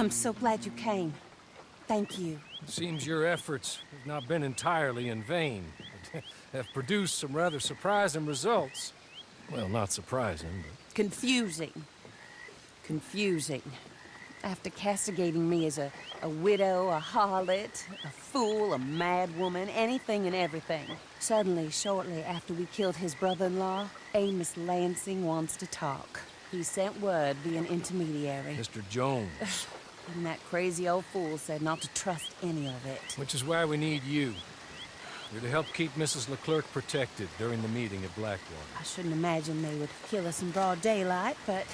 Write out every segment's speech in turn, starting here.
I'm so glad you came. Thank you. Seems your efforts have not been entirely in vain, but have produced some rather surprising results. Well, not surprising, but... Confusing. Confusing. After castigating me as a widow, a harlot, a fool, a mad woman, anything and everything. Suddenly, shortly after we killed his brother-in-law, Amos Lansing wants to talk. He sent word via an intermediary. Mr. Jones. And that crazy old fool said not to trust any of it. Which is why we need you. You're to help keep Mrs. LeClerk protected during the meeting at Blackwater. I shouldn't imagine they would kill us in broad daylight, but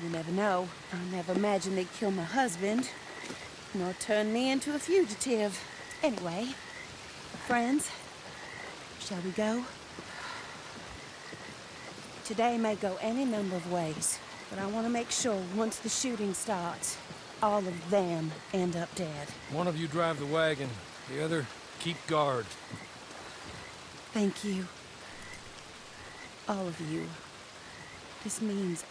you never know. I never imagined they'd kill my husband, nor turn me into a fugitive. Anyway, friends, shall we go? Today may go any number of ways, but I want to make sure once the shooting starts, all of them end up dead. One of you drive the wagon, the other keep guard. Thank you. All of you. This means...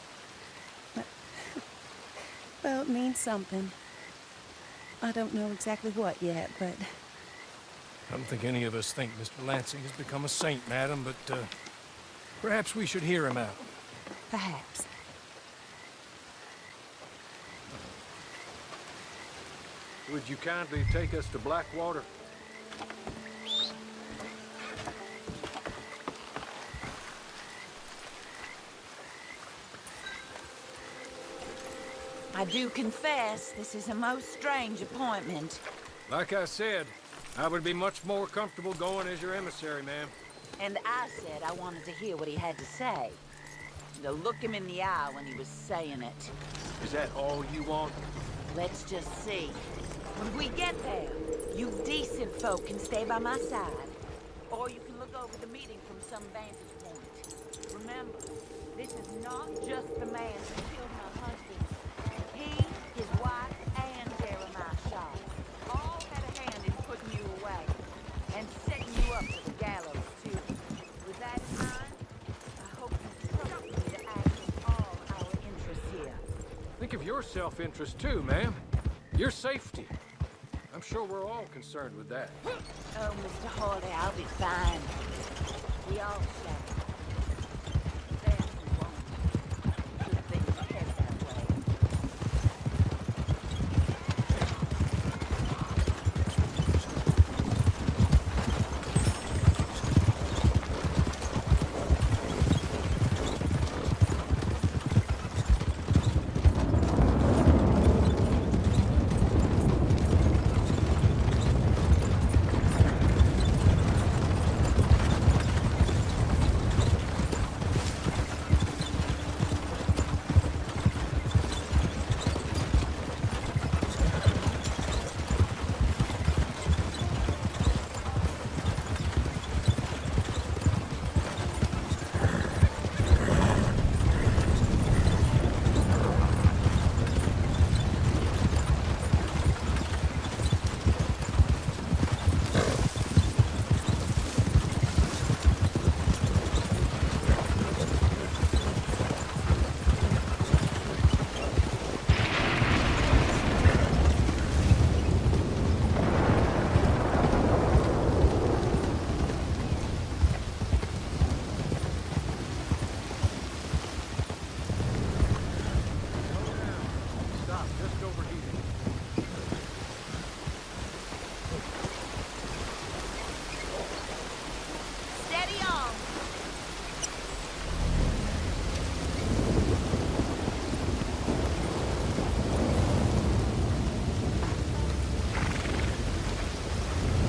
well, it means something. I don't know exactly what yet, but... I don't think any of us think Mr. Lansing has become a saint, madam, but perhaps we should hear him out. Perhaps. Would you kindly take us to Blackwater? I do confess, this is a most strange appointment. Like I said, I would be much more comfortable going as your emissary, ma'am. And I said I wanted to hear what he had to say. To look him in the eye when he was saying it. Is that all you want? Let's just see. When we get there, you decent folk can stay by my side. Or you can look over the meeting from some vantage point. Remember, this is not just the man who killed my husband. He, his wife, and Jeremiah Shaw all had a hand in putting you away. And setting you up to the gallows, too. With that in mind, I hope you trust me to act in all our interests here. Think of your self-interest too, ma'am. Your safety. I'm sure we're all concerned with that. Oh, Mr. Hawley, I'll be fine. We all shall. Then we won't. Good things head that way.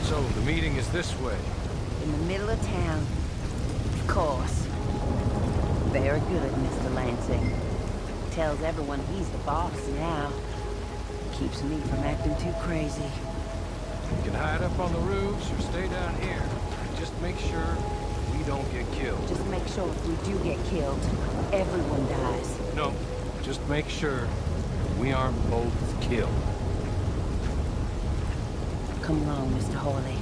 So, the meeting is this way. In the middle of town. Of course. Very good, Mr. Lansing. Tells everyone he's the boss now. Keeps me from acting too crazy. You can hide up on the roofs or stay down here. Just make sure we don't get killed. Just make sure if we do get killed, everyone dies. No, just make sure we aren't both killed. Come along, Mr. Hawley.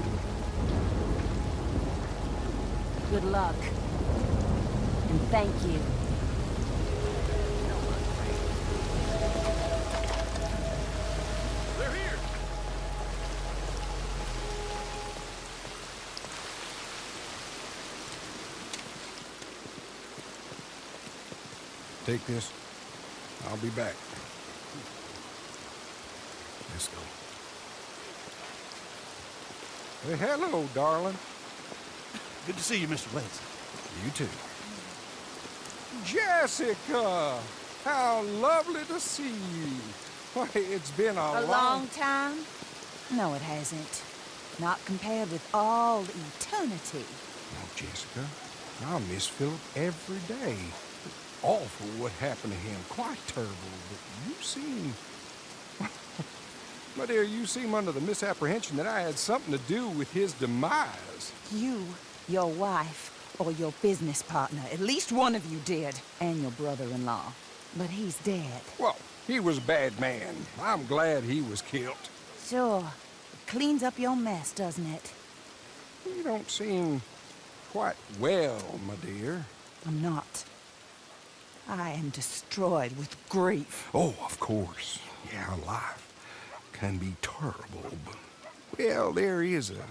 Good luck. And thank you. Take this. I'll be back. Let's go. Hey, hello, darling. Good to see you, Mr. Lansing. You too. Jessica! How lovely to see you. Why, it's been a long time? No, it hasn't. Not compared with all eternity. Oh, Jessica, I miss Philip every day. Awful what happened to him. Quite terrible. But you seem... My dear, you seem under the misapprehension that I had something to do with his demise. You, your wife, or your business partner, at least one of you did, and your brother-in-law. But he's dead. Well, he was a bad man. I'm glad he was killed. Sure. It cleans up your mess, doesn't it? You don't seem quite well, my dear. I'm not. I am destroyed with grief. Oh, of course. Yeah, life can be terrible. But, well, there is a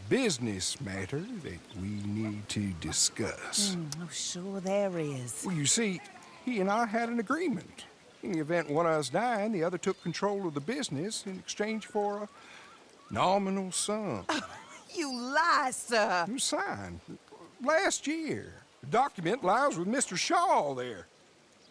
business matter that we need to discuss. Oh, sure there is. Well, you see, he and I had an agreement. In the event one of us died, the other took control of the business in exchange for a nominal sum. You lie, sir. It was signed last year. The document lies with Mr. Shaw there.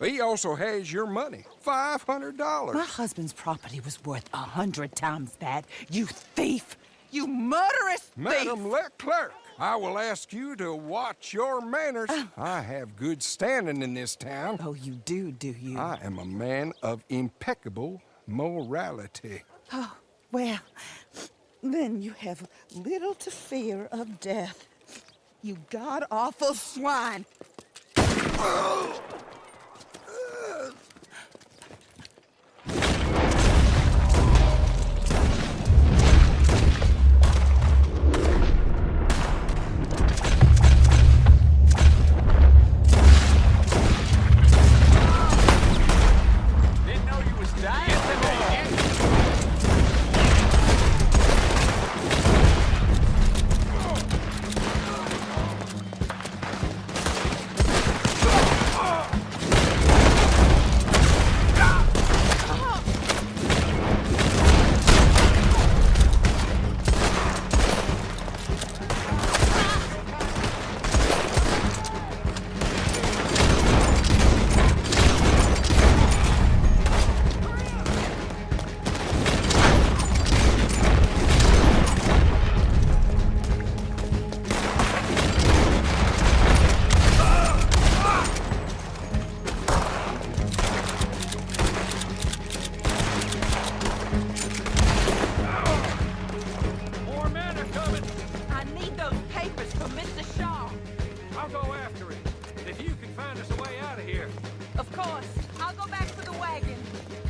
He also has your money, $500. My husband's property was worth 100 times that. You thief! You murderous thief! Madam LeClerk, I will ask you to watch your manners. I have good standing in this town. Oh, you do you? I am a man of impeccable morality. Oh, well, then you have little to fear of death. You god-awful swine!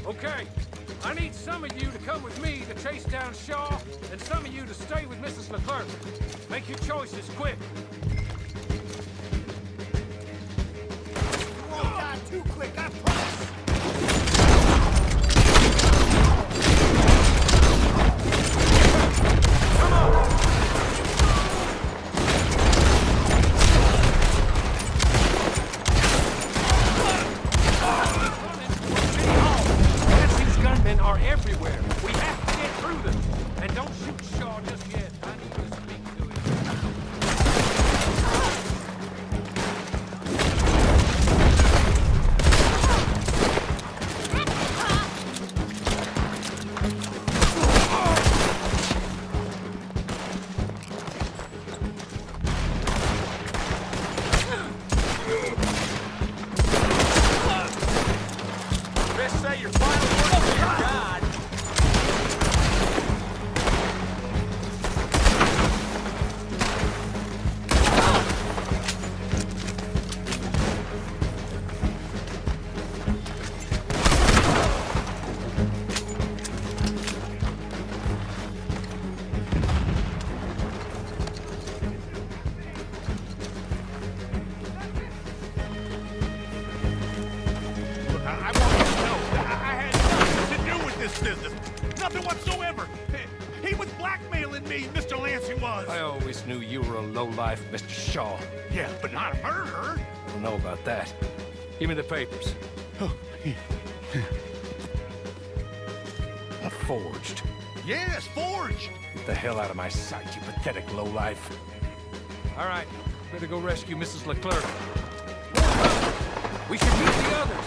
Okay, I need some of you to come with me to chase down Shaw, and some of you to stay with Mrs. LeClerk. Make your choices quick. You won't die too quick, I promise. Come on! Gunmen are everywhere. We have to get through them. And don't shoot Shaw just yet. I need to speak to him. Best say your final word to your God. I want you to know that I had nothing to do with this business. Nothing whatsoever. He was blackmailing me, Mr. Lansing was. I always knew you were a lowlife, Mr. Shaw. Yeah, but not a murderer. I don't know about that. Give me the papers. Oh, here. Forged. Yes, forged! Get the hell out of my sight, you pathetic lowlife. All right, better go rescue Mrs. LeClerk. We should meet the others.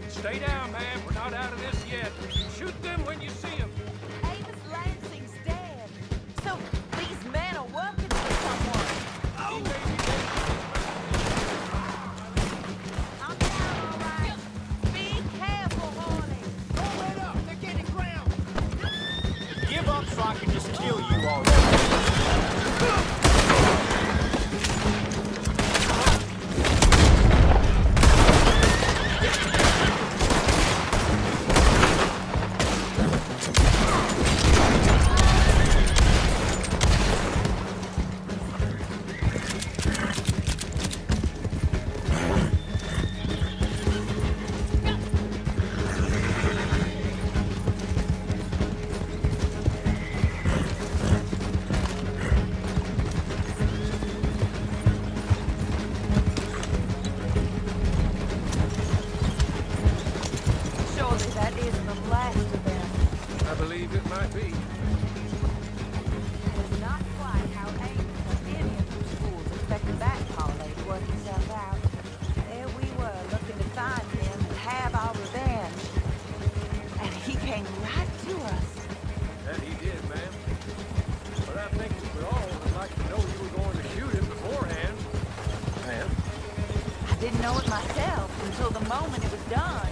Stay down, man. We're not out of this yet. Shoot them when you see them. Amos Lansing's dead. So these men are working for someone. I'm down, all right. Be careful, Horny. Oh, wait up! They're getting ground! Give up so I can just kill you already. Surely that isn't the last of them. I believe it might be. It's not quite how Amos or any of those fools expected that holiday to work itself out. There we were, looking to find him and have our revenge. And he came right to us. That he did, ma'am. But I think we all would like to know you were going to shoot him beforehand. Ma'am? I didn't know it myself until the moment it was done.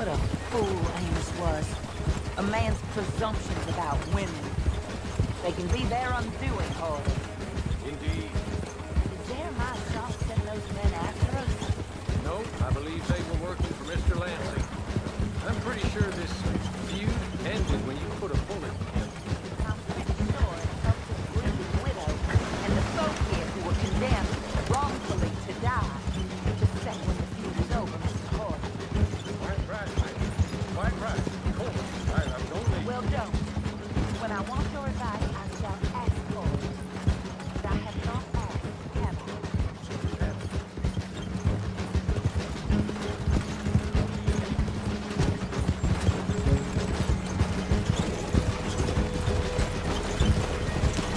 What a fool Amos was. A man's presumptions about women. They can be their undoing, Harley. Indeed. Did Jeremiah Shaw send those men after us? No, I believe they were working for Mr. Lansing. I'm pretty sure this feud ended when you put a bullet in him. I'm pretty sure it helped the wounded widow and the folk here who were condemned wrongfully to die. Just say when the feud is over, Mr. Harley. Quite right, ma'am. Quite right. Of course. I'm only... Well, don't. When I want your advice, I shall ask for it. But I have not asked, have I?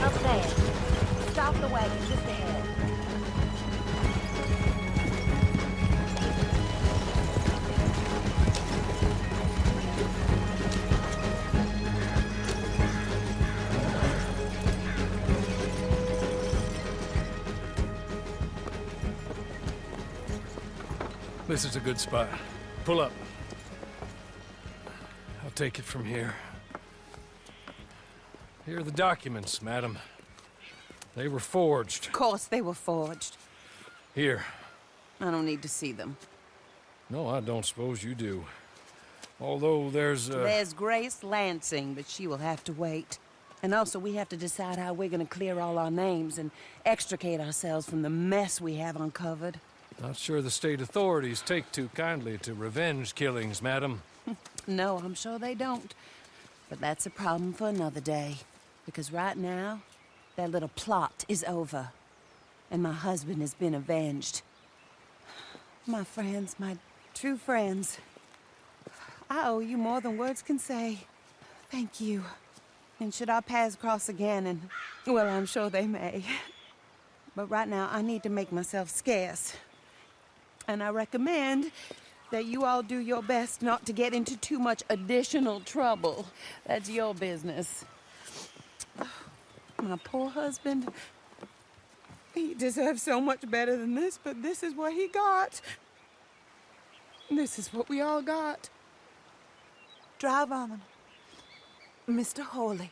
Up there. Stop the wagon just ahead. This is a good spot. Pull up. I'll take it from here. Here are the documents, madam. They were forged. Of course they were forged. Here. I don't need to see them. No, I don't suppose you do. Although there's There's Grace Lansing, but she will have to wait. And also, we have to decide how we're gonna clear all our names and extricate ourselves from the mess we have uncovered. Not sure the state authorities take too kindly to revenge killings, madam. No, I'm sure they don't. But that's a problem for another day. Because right now, that little plot is over. And my husband has been avenged. My friends, my true friends. I owe you more than words can say. Thank you. And should our paths cross again, and, well, I'm sure they may. But right now, I need to make myself scarce. And I recommend that you all do your best not to get into too much additional trouble. That's your business. My poor husband. He deserves so much better than this, but this is what he got. This is what we all got. Drive on, Mr. Hawley.